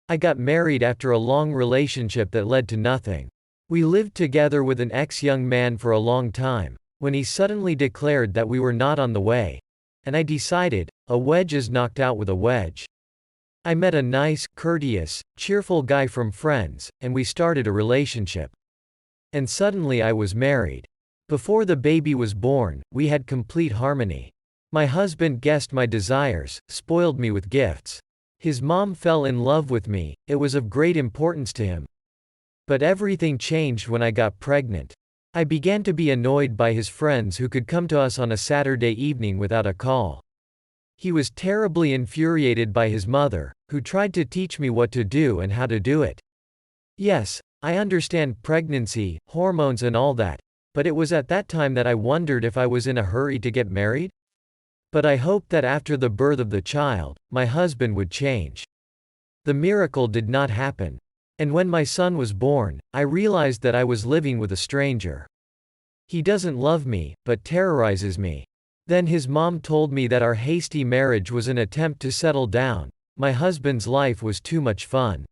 I got married after a long relationship that led to nothing. We lived together with an ex-young man for a long time, when he suddenly declared that we were not on the way. And I decided, a wedge is knocked out with a wedge. I met a nice, courteous, cheerful guy from friends, and we started a relationship. And suddenly I was married. Before the baby was born, we had complete harmony. My husband guessed my desires, spoiled me with gifts. His mom fell in love with me, it was of great importance to him. But everything changed when I got pregnant. I began to be annoyed by his friends who could come to us on a Saturday evening without a call. He was terribly infuriated by his mother, who tried to teach me what to do and how to do it. Yes, I understand pregnancy, hormones and all that, but it was at that time that I wondered if I was in a hurry to get married? But I hoped that after the birth of the child, my husband would change. The miracle did not happen. And when my son was born, I realized that I was living with a stranger. He doesn't love me, but terrorizes me. Then his mom told me that our hasty marriage was an attempt to settle down. My husband's life was too much fun.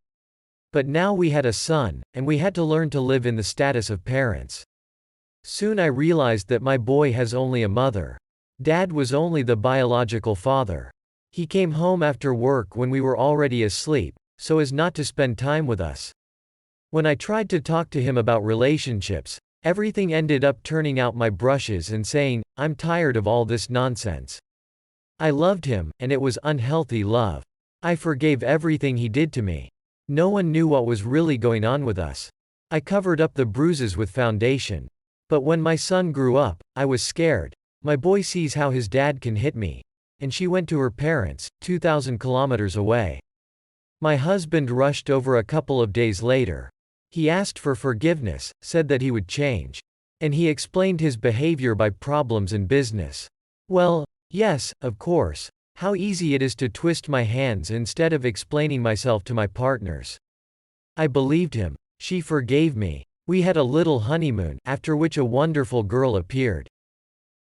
But now we had a son, and we had to learn to live in the status of parents. Soon I realized that my boy has only a mother. Dad was only the biological father. He came home after work when we were already asleep, so as not to spend time with us. When I tried to talk to him about relationships, everything ended up turning out my brushes and saying, "I'm tired of all this nonsense." I loved him, and it was unhealthy love. I forgave everything he did to me. No one knew what was really going on with us. I covered up the bruises with foundation. But when my son grew up, I was scared. My boy sees how his dad can hit me. And she went to her parents, 2,000 kilometers away. My husband rushed over a couple of days later. He asked for forgiveness, said that he would change. And he explained his behavior by problems in business. Well, yes, of course. How easy it is to twist my hands instead of explaining myself to my partners. I believed him. She forgave me. We had a little honeymoon, after which a wonderful girl appeared.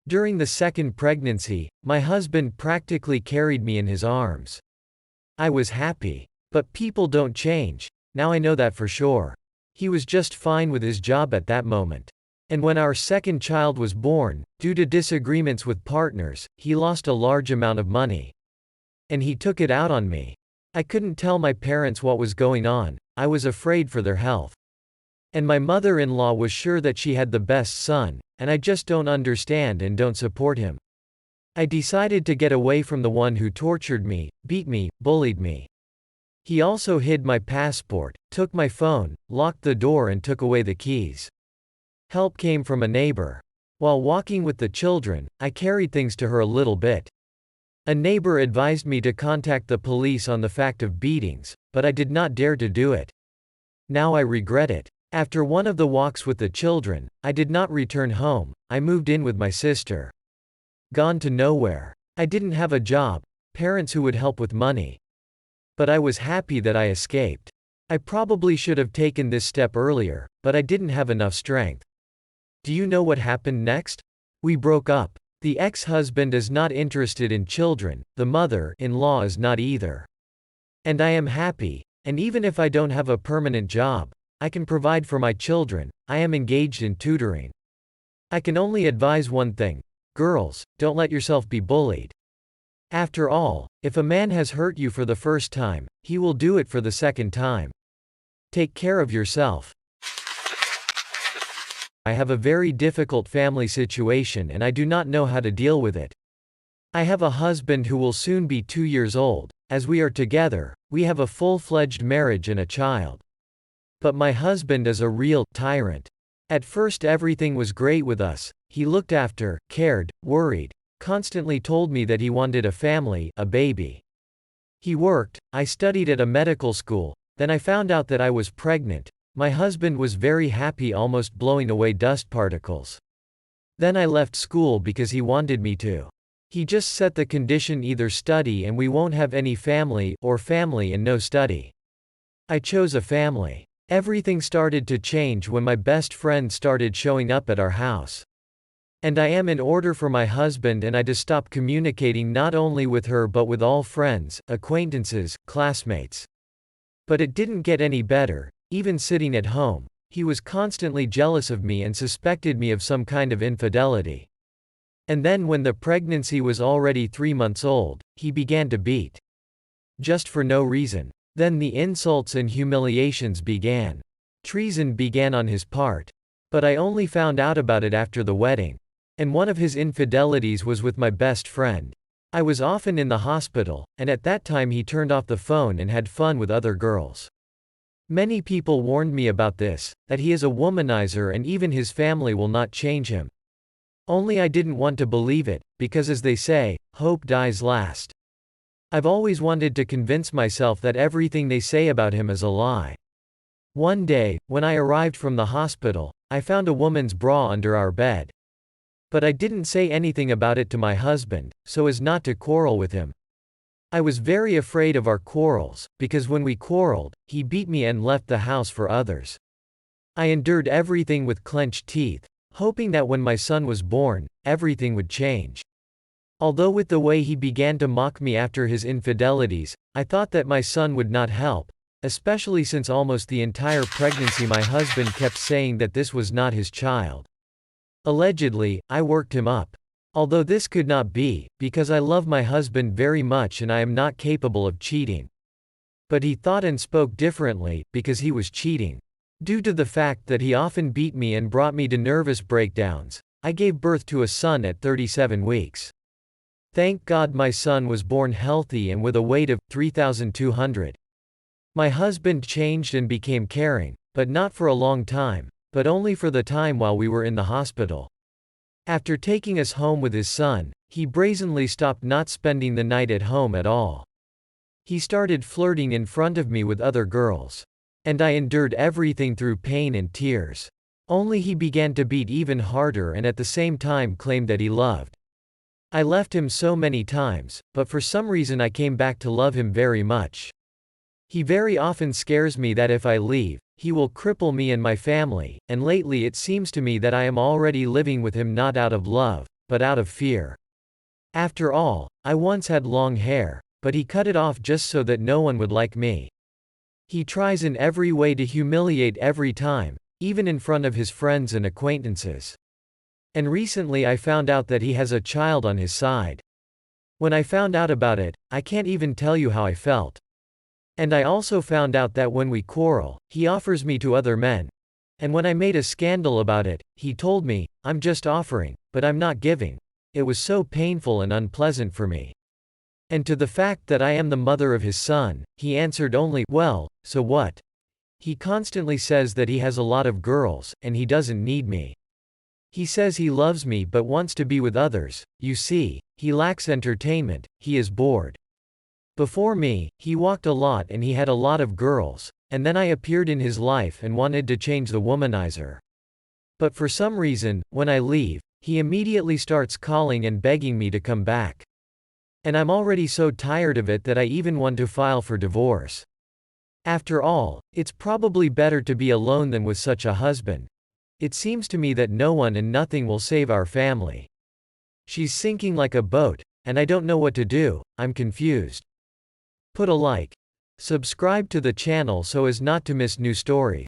During the second pregnancy, my husband practically carried me in his arms. I was happy. But people don't change. Now I know that for sure. He was just fine with his job at that moment. And when our second child was born, due to disagreements with partners, he lost a large amount of money. And he took it out on me. I couldn't tell my parents what was going on, I was afraid for their health. And my mother-in-law was sure that she had the best son, and I just don't understand and don't support him. I decided to get away from the one who tortured me, beat me, bullied me. He also hid my passport, took my phone, locked the door and took away the keys. Help came from a neighbor. While walking with the children, I carried things to her a little bit. A neighbor advised me to contact the police on the fact of beatings, but I did not dare to do it. Now I regret it. After one of the walks with the children, I did not return home, I moved in with my sister. Gone to nowhere. I didn't have a job, parents who would help with money. But I was happy that I escaped. I probably should have taken this step earlier, but I didn't have enough strength. Do you know what happened next? We broke up. The ex-husband is not interested in children, the mother-in-law is not either. And I am happy, and even if I don't have a permanent job, I can provide for my children. I am engaged in tutoring. I can only advise one thing. Girls, don't let yourself be bullied. After all, if a man has hurt you for the first time, he will do it for the second time. Take care of yourself. I have a very difficult family situation and I do not know how to deal with it. I have a husband who will soon be 2 years old. As we are together, we have a full-fledged marriage and a child. But my husband is a real tyrant. At first everything was great with us. He looked after, cared, worried, constantly told me that he wanted a family, a baby. He worked, I studied at a medical school, then I found out that I was pregnant. My husband was very happy, almost blowing away dust particles. Then I left school because he wanted me to. He just set the condition, either study and we won't have any family, or family and no study. I chose a family. Everything started to change when my best friend started showing up at our house. And I am in order for my husband and I to stop communicating not only with her but with all friends, acquaintances, classmates. But it didn't get any better. Even sitting at home, he was constantly jealous of me and suspected me of some kind of infidelity. And then when the pregnancy was already 3 months old, he began to beat. Just for no reason. Then the insults and humiliations began. Treason began on his part. But I only found out about it after the wedding. And one of his infidelities was with my best friend. I was often in the hospital, and at that time he turned off the phone and had fun with other girls. Many people warned me about this, that he is a womanizer and even his family will not change him. Only I didn't want to believe it, because as they say, hope dies last. I've always wanted to convince myself that everything they say about him is a lie. One day, when I arrived from the hospital, I found a woman's bra under our bed. But I didn't say anything about it to my husband, so as not to quarrel with him. I was very afraid of our quarrels, because when we quarreled, he beat me and left the house for others. I endured everything with clenched teeth, hoping that when my son was born, everything would change. Although with the way he began to mock me after his infidelities, I thought that my son would not help, especially since almost the entire pregnancy my husband kept saying that this was not his child. Allegedly, I worked him up. Although this could not be, because I love my husband very much and I am not capable of cheating. But he thought and spoke differently, because he was cheating. Due to the fact that he often beat me and brought me to nervous breakdowns, I gave birth to a son at 37 weeks. Thank God my son was born healthy and with a weight of 3,200. My husband changed and became caring, but not for a long time, but only for the time while we were in the hospital. After taking us home with his son, he brazenly stopped not spending the night at home at all. He started flirting in front of me with other girls. And I endured everything through pain and tears. Only he began to beat even harder and at the same time claimed that he loved. I left him so many times, but for some reason I came back to love him very much. He very often scares me that if I leave, he will cripple me and my family, and lately it seems to me that I am already living with him not out of love, but out of fear. After all, I once had long hair, but he cut it off just so that no one would like me. He tries in every way to humiliate every time, even in front of his friends and acquaintances. And recently I found out that he has a child on his side. When I found out about it, I can't even tell you how I felt. And I also found out that when we quarrel, he offers me to other men. And when I made a scandal about it, he told me, I'm just offering, but I'm not giving. It was so painful and unpleasant for me. And to the fact that I am the mother of his son, he answered only, well, so what? He constantly says that he has a lot of girls, and he doesn't need me. He says he loves me but wants to be with others. You see, he lacks entertainment, he is bored. Before me, he walked a lot and he had a lot of girls, and then I appeared in his life and wanted to change the womanizer. But for some reason, when I leave, he immediately starts calling and begging me to come back. And I'm already so tired of it that I even want to file for divorce. After all, it's probably better to be alone than with such a husband. It seems to me that no one and nothing will save our family. She's sinking like a boat, and I don't know what to do. I'm confused. Put a like. Subscribe to the channel so as not to miss new stories.